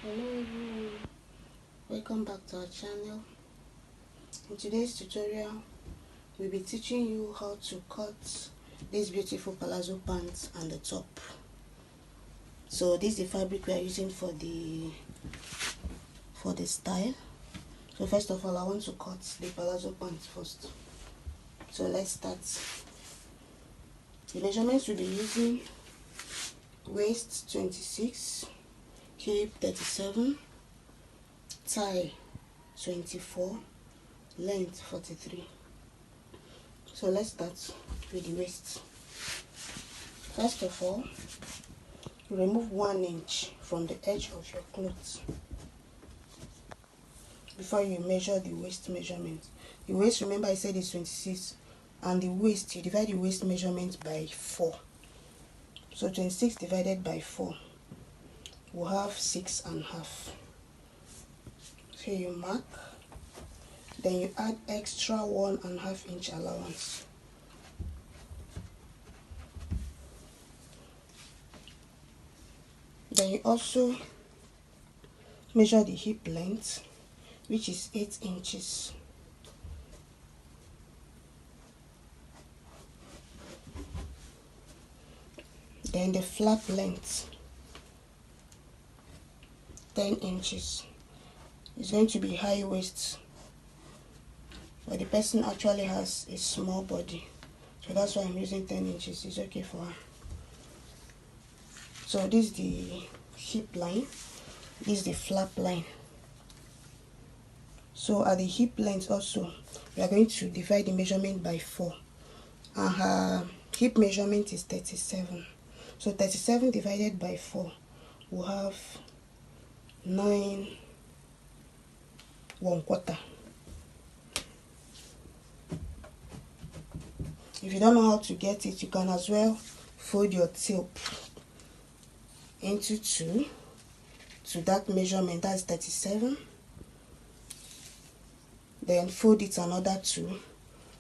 Hello everyone, welcome back to our channel. In today's tutorial we'll be teaching you how to cut this beautiful palazzo pants and the top. So this is the fabric we are using for the style. So first of all, I want to cut the palazzo pants first. So let's start. The measurements we'll be using: waist 26, hip 37, thigh 24, length 43. So let's start with the waist. First of all, remove 1 inch from the edge of your clothes before you measure the waist measurement. The waist, remember I said is 26, and the waist, you divide the waist measurement by 4. So 26 divided by 4 will have 6.5. So you mark, then you add extra 1.5 inch allowance. Then you also measure the hip length, which is 8 inches. Then the flap length, 10 inches. It's going to be high waist, but the person actually has a small body, so that's why I'm using 10 inches. It's okay for her. So this is the hip line, this is the flap line. So at the hip length also, we are going to divide the measurement by 4, and her hip measurement is 37. So 37 divided by 4 will have 9 1/4. If you don't know how to get it, you can as well fold your tape into 2 to that measurement, that's 37. Then fold it another 2,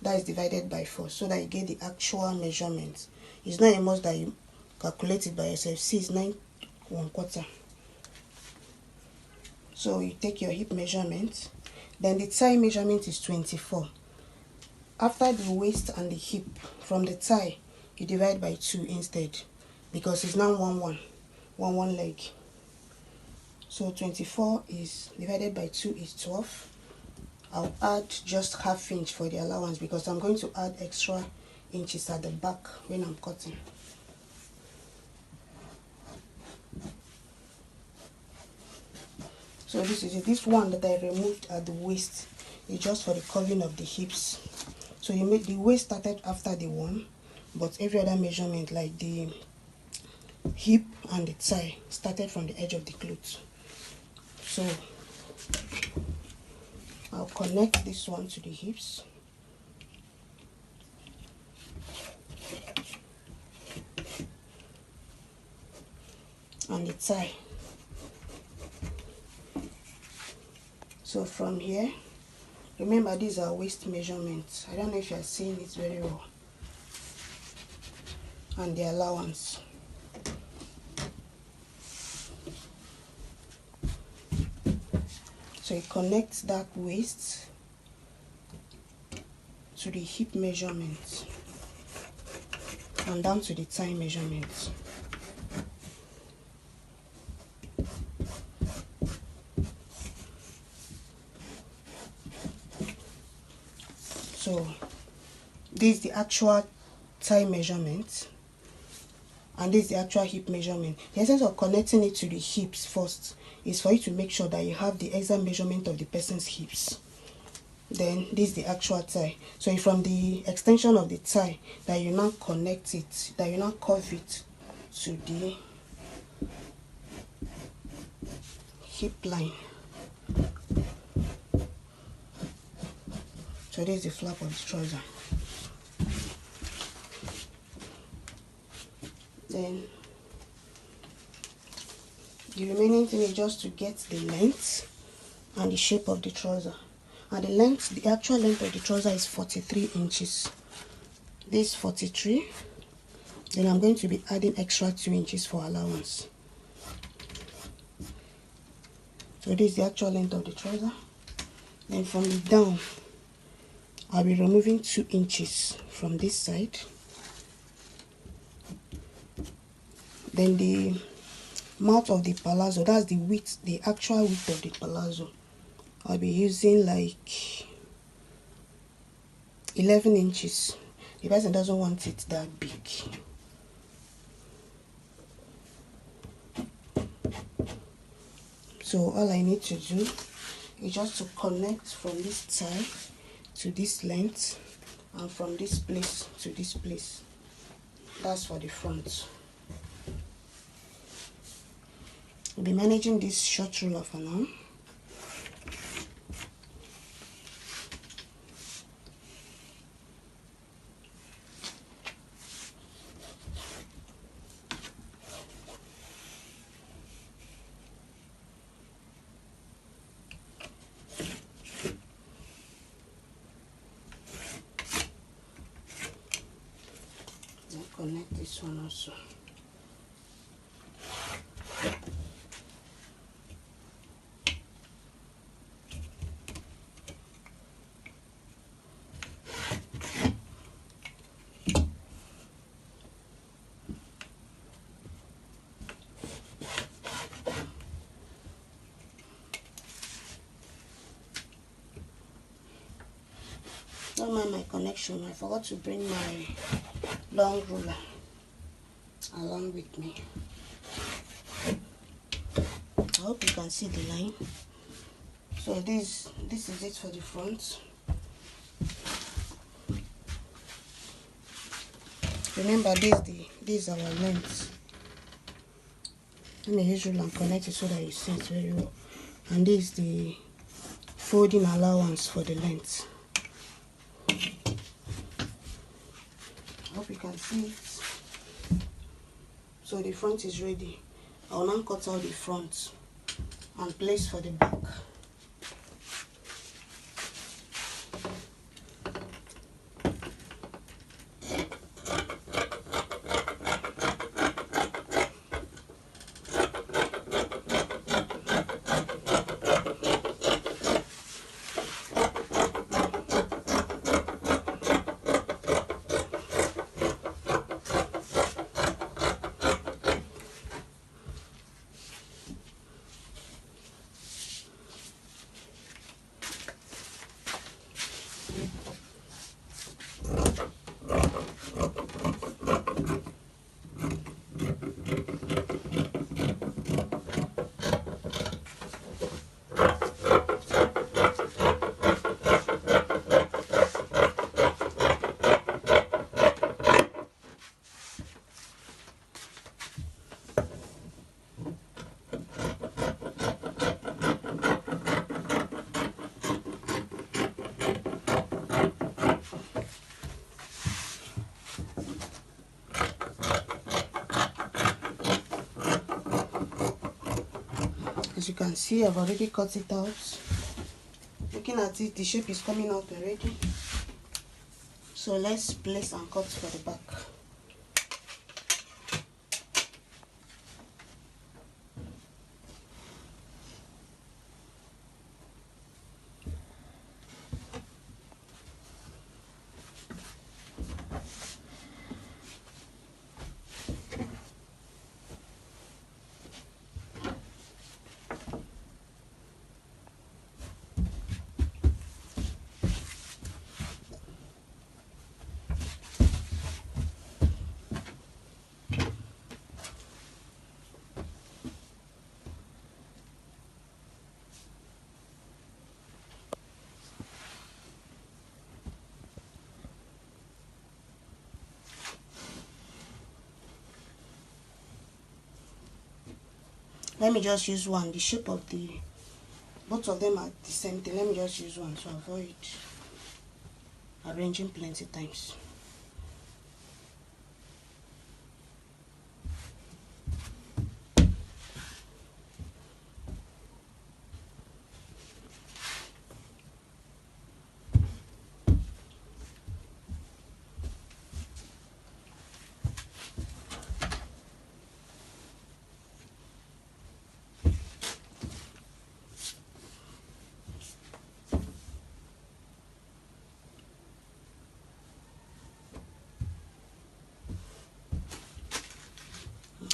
that is divided by 4, so that you get the actual measurement. It's not a must that you calculate it by yourself. See, it's 9 1/4. So you take your hip measurement, then the thigh measurement is 24. After the waist and the hip, from the thigh you divide by 2 instead, because it's now 1 leg. So 24 is divided by 2 is 12. I'll add just 1/2 inch for the allowance, because I'm going to add extra inches at the back when I'm cutting. So this is it. This one that I removed at the waist is just for the curving of the hips. So you make the waist started after the one, but every other measurement like the hip and the thigh started from the edge of the clothes. So I'll connect this one to the hips. And the thigh. So from here, remember these are waist measurements. I don't know if you are seeing it very well. And the allowance. So you connect that waist to the hip measurement and down to the thigh measurement. So this is the actual thigh measurement, and this is the actual hip measurement. The essence of connecting it to the hips first is for you to make sure that you have the exact measurement of the person's hips. Then this is the actual thigh. So from the extension of the thigh, that you now connect it, that you now curve it to the hip line. So this is the flap of the trouser. Then the remaining thing is just to get the length and the shape of the trouser. And the length, the actual length of the trouser is 43 inches. This 43. Then I'm going to be adding extra 2 inches for allowance. So this is the actual length of the trouser. Then from the down, I'll be removing 2 inches from this side. Then the mouth of the palazzo, that's the width, the actual width of the palazzo, I'll be using like 11 inches. The person doesn't want it that big. So all I need to do is just to connect from this tie to this length and from this place to this place. That's for the front. We'll be managing this short ruler for now. Connect this one also. Don't mind my connection, I forgot to bring my long ruler along with me. I hope you can see the line. So this is it for the front. Remember, this is our length. Let me use ruler and connect it so that you see it very well. And this is the folding allowance for the length. I hope you can see it. So the front is ready. I will now cut out the front and place for the back. As you can see, I've already cut it out. Looking at it, the shape is coming out already. So let's place and cut for the back. Let me just use one. The shape of both of them are the same thing. Let me just use one to avoid arranging plenty times.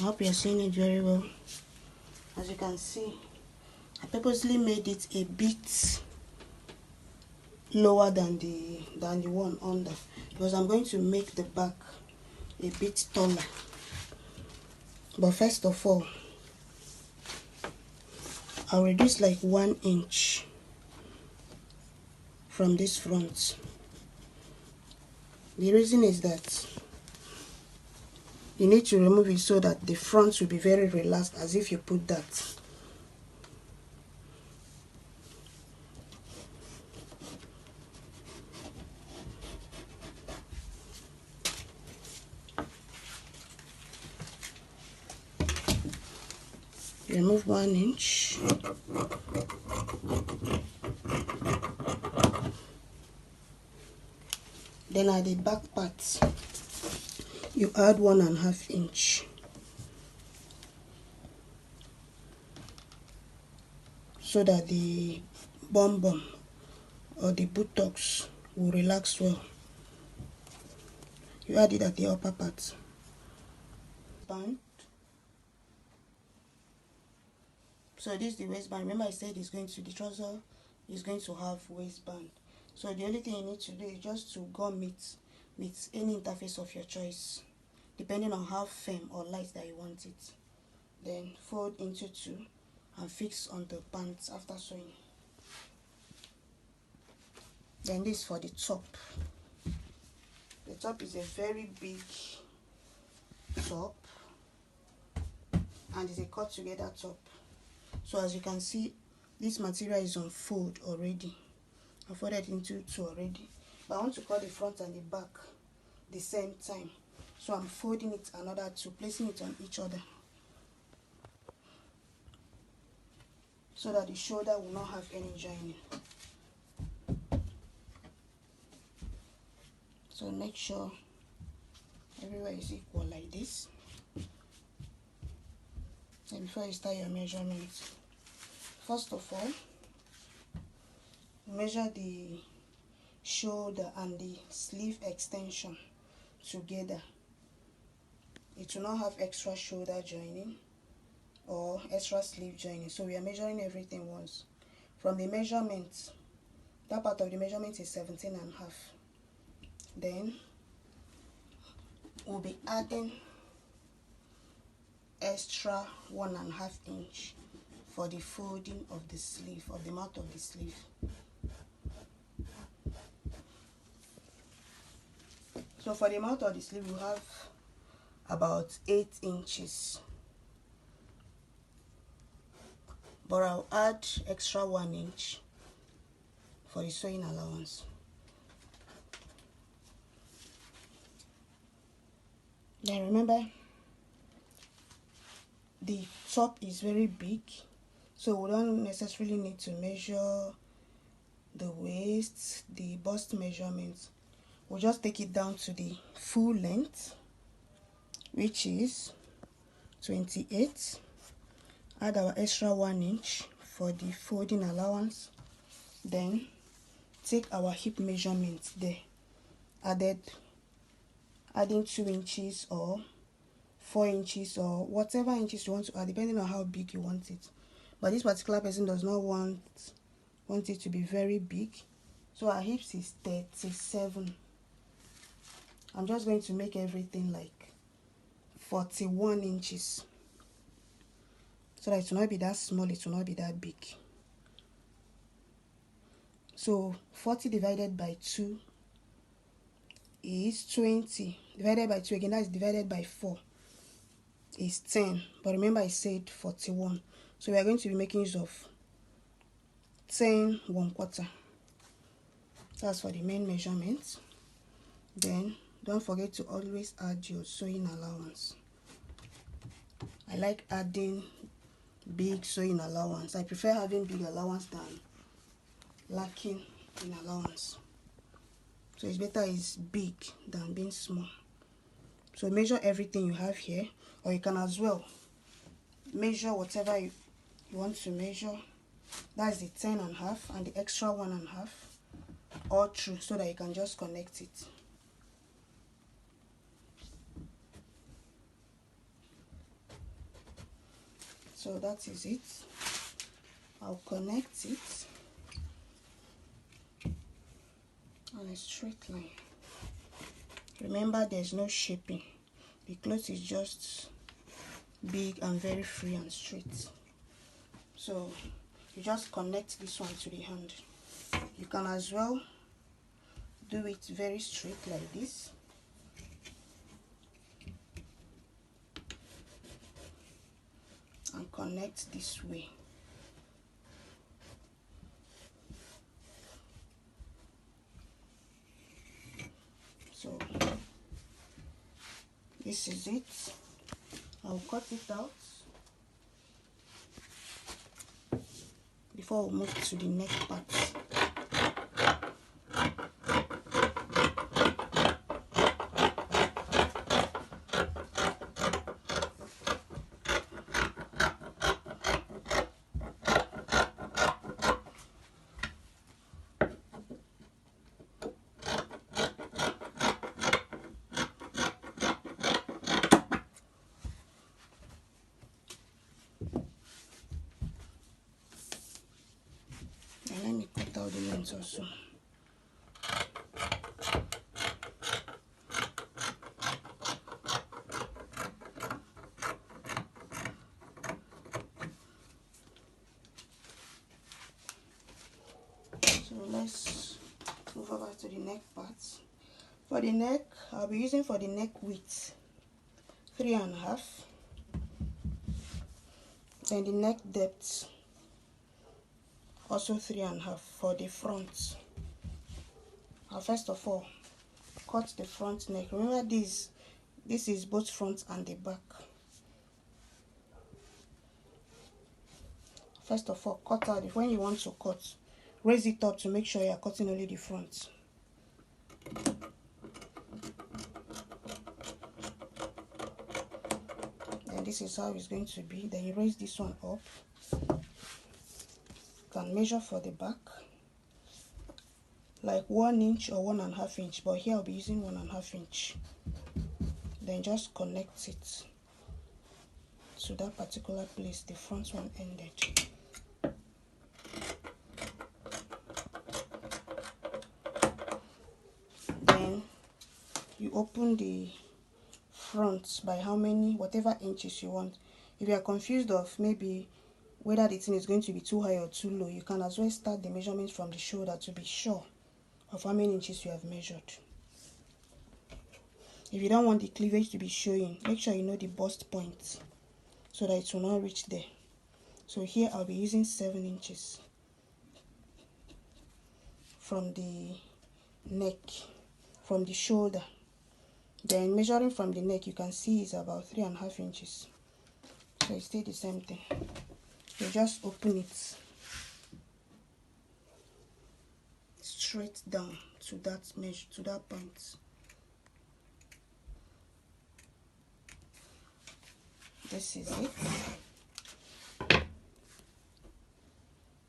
I hope you're seeing it very well. As you can see, I purposely made it a bit lower than the one under, because I'm going to make the back a bit taller. But first of all, I'll reduce like 1 inch from this front. The reason is that you need to remove it so that the front will be very relaxed, as if you put that. Remove 1 inch. Then at the back part, you add 1.5 inch. So that the bum or the buttocks will relax well. You add it at the upper part. Band. So this is the waistband. Remember I said the trouser is going to have waistband. So the only thing you need to do is just to gum it with any interface of your choice, depending on how firm or light that you want it. Then fold into 2 and fix on the pants after sewing. Then this for the top. The top is a very big top, and it's a cut together top. So as you can see, this material is on fold already. I folded into 2 already, but I want to cut the front and the back the same time, so I'm folding it another 2, placing it on each other, so that the shoulder will not have any joining. So make sure everywhere is equal like this. And before you start your measurements, first of all, measure the shoulder and the sleeve extension together. It will not have extra shoulder joining or extra sleeve joining, so we are measuring everything once. From the measurement, that part of the measurement is 17.5. Then we'll be adding extra 1.5 inch for the folding of the sleeve, of the mouth of the sleeve. So for the mouth of the sleeve, you have about 8 inches, but I'll add extra 1 inch for the sewing allowance. Then remember, the top is very big, so we don't necessarily need to measure the waist, the bust measurements. We'll just take it down to the full length, which is 28. Add our extra 1 inch for the folding allowance. Then take our hip measurement there, adding 2 inches or 4 inches or whatever inches you want to add, depending on how big you want it. But this particular person does not want it to be very big, so our hips is 37. I'm just going to make everything like 41 inches, so that it will not be that small, it will not be that big. So 40 divided by 2 is 20. Divided by 2 again, that is divided by 4 is 10. But remember I said 41. So we are going to be making use of 10 1/4. That's for the main measurement. Then don't forget to always add your sewing allowance. I like adding big sewing allowance. I prefer having big allowance than lacking in allowance. So it's better is big than being small. So measure everything you have here, or you can as well measure whatever you want to measure. That's the 10.5 and the extra 1.5 all through, so that you can just connect it. So that is it. I'll connect it on a straight line. Remember, there's no shaping. The cloth is just big and very free and straight. So you just connect this one to the hand. You can as well do it very straight like this. And connect this way. So this is it. I'll cut it out before we move to the neck part. And let me cut out the length also. So let's move over to the neck part. For the neck, I'll be using for the neck width 3.5. Then the neck depth also 3.5 for the front. I'll first of all cut the front neck. Remember this is both front and the back. First of all, cut out it. When you want to cut, raise it up to make sure you are cutting only the front. And this is how it's going to be. Then you raise this one up. You can measure for the back like 1 inch or 1.5 inch, but here I'll be using 1.5 inch. Then just connect it to that particular place the front one ended. Then you open the front by how many, whatever inches you want. If you are confused of maybe whether the thing is going to be too high or too low, you can as well start the measurement from the shoulder to be sure of how many inches you have measured. If you don't want the cleavage to be showing, make sure you know the bust point so that it will not reach there. So here I'll be using 7 inches from the neck, from the shoulder. Then measuring from the neck, you can see it's about 3.5 inches. So it stays the same thing. You just open it straight down to that measure, to that point. This is it.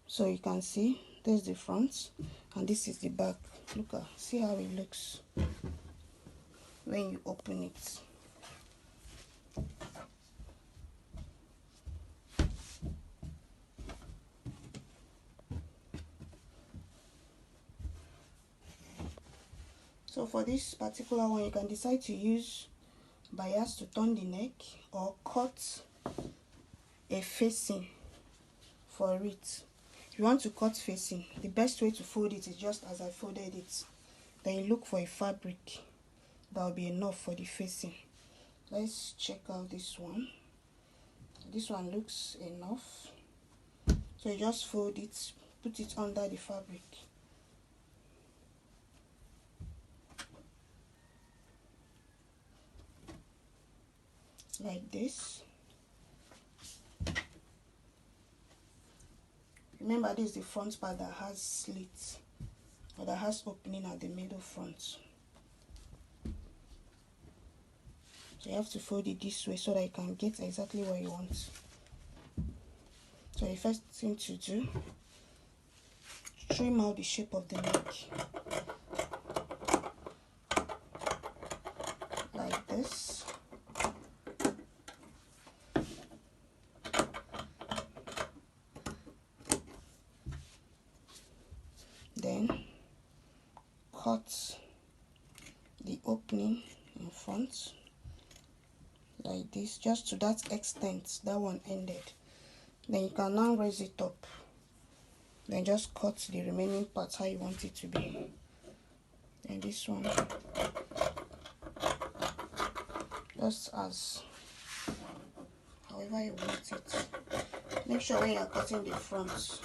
So you can see there's the front and this is the back. Look at, see how it looks when you open it. So for this particular one, you can decide to use bias to turn the neck or cut a facing for it. If you want to cut facing, the best way to fold it is just as I folded it. Then you look for a fabric that will be enough for the facing. Let's check out this one. This one looks enough. So you just fold it, put it under the fabric. Like this. Remember, this is the front part that has slits or that has opening at the middle front. So you have to fold it this way so that you can get exactly what you want. So the first thing to do, trim out the shape of the neck like this. cut the opening in front like this, just to that extent that one ended. Then you can now raise it up, then just cut the remaining part how you want it to be. And this one just as however you want it. Make sure when you are cutting the front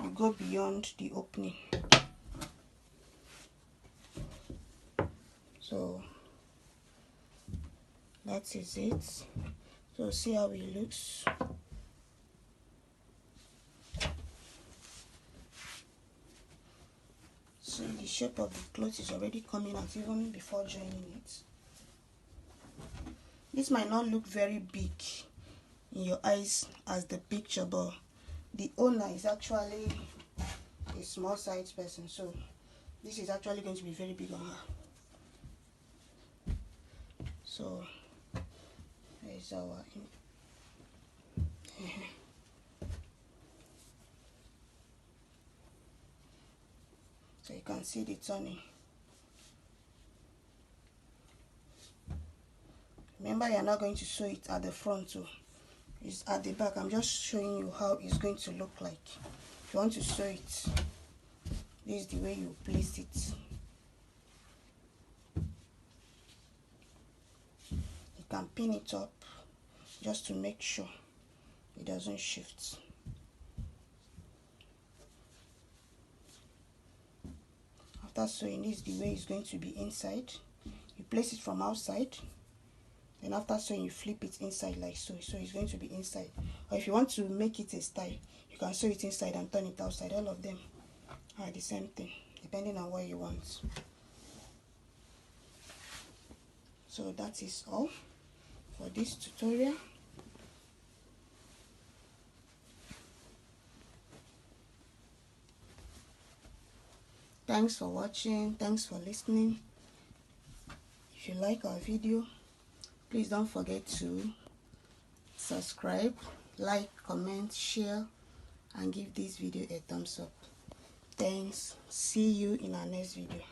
you go beyond the opening. So that is it. So see how it looks. So the shape of the cloth is already coming out even before joining it. This might not look very big in your eyes as the picture, but the owner is actually a small size person, so this is actually going to be very big on her. So there is our so you can see the turning. Remember, you're not going to sew it at the front too. It's at the back. I'm just showing you how it's going to look like. If you want to sew it, this is the way you place it. You can pin it up just to make sure it doesn't shift. After sewing, this is the way it's going to be inside. You place it from outside, then after sewing you flip it inside like so. So it's going to be inside. Or if you want to make it a style, you can sew it inside and turn it outside. All of them are the same thing depending on what you want. So that is all for this tutorial. Thanks for watching. Thanks for listening. If you like our video, please don't forget to subscribe, like, comment, share, and give this video a thumbs up. Thanks. See you in our next video.